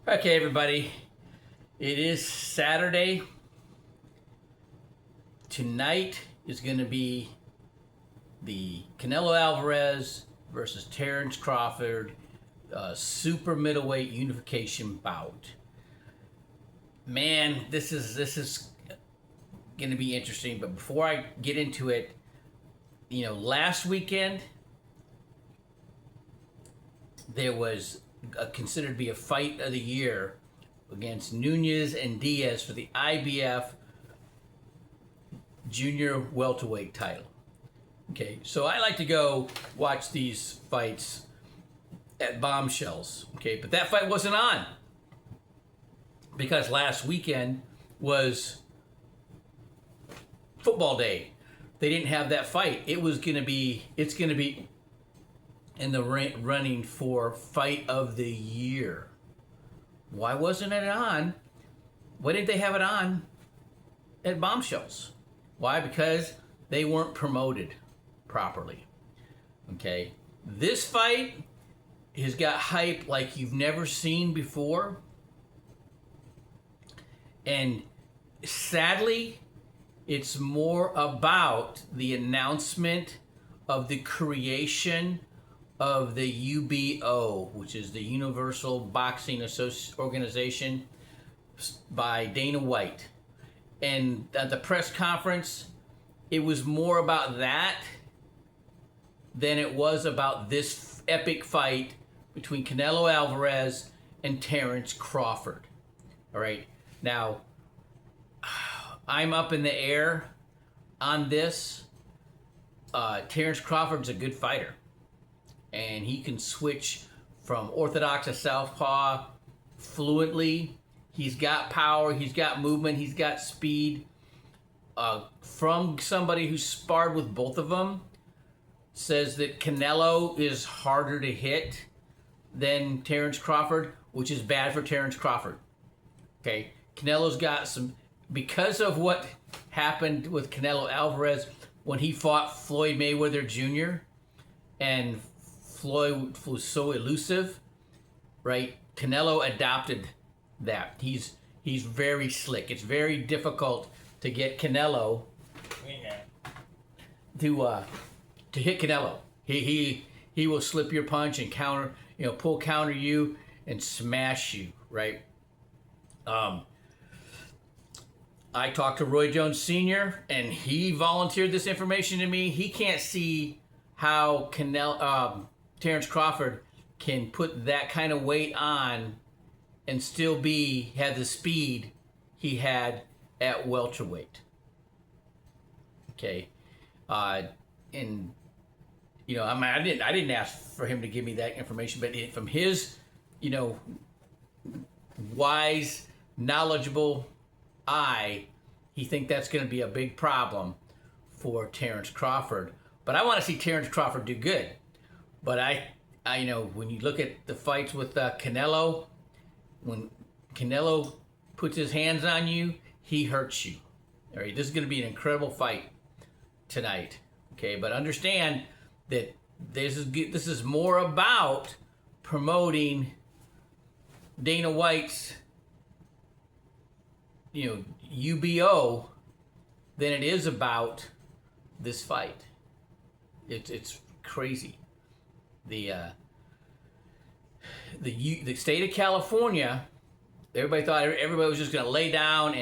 Okay, everybody. It is Saturday. Tonight is going to be the Canelo Alvarez versus Terrence Crawford super middleweight unification bout. Man, this is going to be interesting. But before I get into it, last weekend there was considered to be a fight of the year against Nunez and Diaz for the IBF junior welterweight title. Okay, so I like to go watch these fights at Bombshells. Okay, but that fight wasn't on because last weekend was football day. They didn't have that fight. It's going to be in the running for fight of the year. Why wasn't it on? Why didn't they have it on at Bombshells? Why? Because they weren't promoted properly. Okay, this fight has got hype like you've never seen before, and sadly it's more about the announcement of the creation of the UBO, which is the Universal Boxing Organization, by Dana White. And at the press conference, it was more about that than it was about this epic fight between Canelo Alvarez and Terrence Crawford. All right. Now, I'm up in the air on this. Terrence Crawford's a good fighter, and he can switch from orthodox to southpaw fluently. He's got power, he's got movement, he's got speed. From somebody who sparred with both of them, says that Canelo is harder to hit than Terrence Crawford, which is bad for Terrence Crawford. Okay, Canelo's got some, because of what happened with Canelo Alvarez when he fought Floyd Mayweather Jr. and Floyd was so elusive, right? Canelo adopted that. He's very slick. It's very difficult to get Canelo to hit Canelo. He will slip your punch and counter, pull counter you and smash you, right? I talked to Roy Jones Sr. and he volunteered this information to me. He can't see how Terrence Crawford can put that kind of weight on and still have the speed he had at welterweight. Okay, I didn't ask for him to give me that information, but from his, wise, knowledgeable eye, he think that's going to be a big problem for Terrence Crawford. But I want to see Terrence Crawford do good. But I when you look at the fights with Canelo, when Canelo puts his hands on you, he hurts you. All right, this is going to be an incredible fight tonight. Okay, but understand that this is more about promoting Dana White's UBO than it is about this fight. It's crazy. The state of California, everybody thought everybody was just going to lay down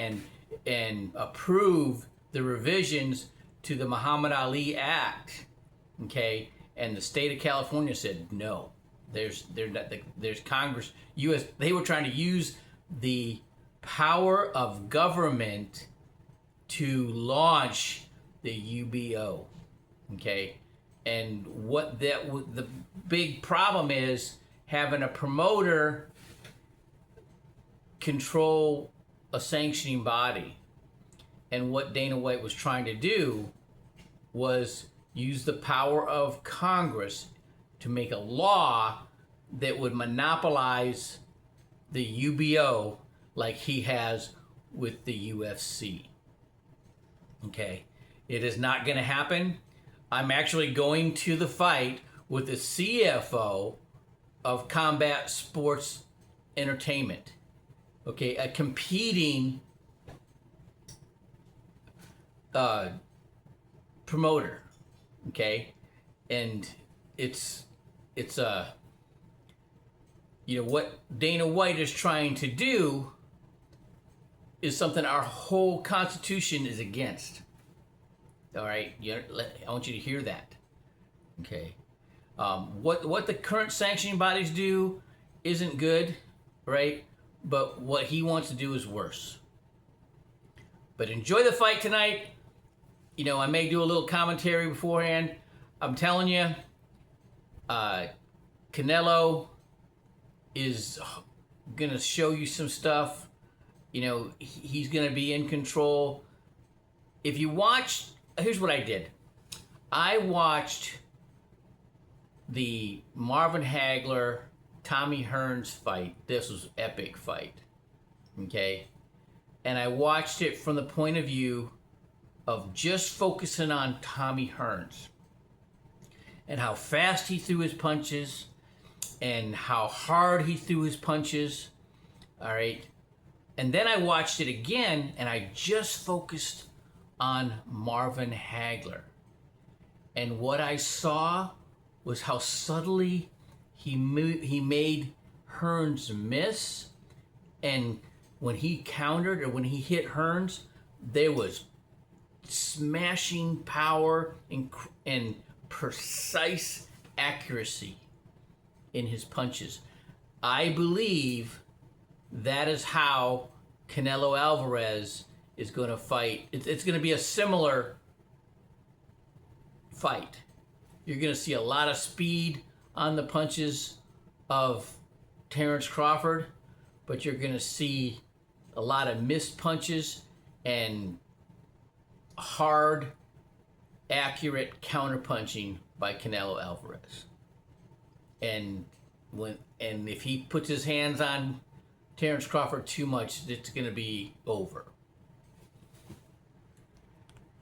and approve the revisions to the Muhammad Ali Act, okay? And the state of California said no. There's Congress, U.S. They were trying to use the power of government to launch the UBO, okay? And the big problem is having a promoter control a sanctioning body. And what Dana White was trying to do was use the power of Congress to make a law that would monopolize the UBO like he has with the UFC. Okay, it is not going to happen. I'm actually going to the fight with the CFO of Combat Sports entertainment, okay, a competing promoter, okay, and it's what Dana White is trying to do is something our whole Constitution is against. All right, I want you to hear that. Okay, what the current sanctioning bodies do isn't good, right? But what he wants to do is worse. But enjoy the fight tonight. I may do a little commentary beforehand. I'm telling you, Canelo is gonna show you some stuff. He's gonna be in control. If you watch, here's what I did. I watched the Marvin Hagler, Tommy Hearns fight. This was an epic fight, okay? And I watched it from the point of view of just focusing on Tommy Hearns and how fast he threw his punches and how hard he threw his punches, all right? And then I watched it again and I just focused on Marvin Hagler. And what I saw was how subtly he made Hearns miss, and when he countered or when he hit Hearns, there was smashing power and precise accuracy in his punches. I believe that is how Canelo Alvarez is going to fight. It's going to be a similar fight. You're going to see a lot of speed on the punches of Terrence Crawford, but you're going to see a lot of missed punches and hard, accurate counterpunching by Canelo Alvarez. And if he puts his hands on Terrence Crawford too much, it's going to be over.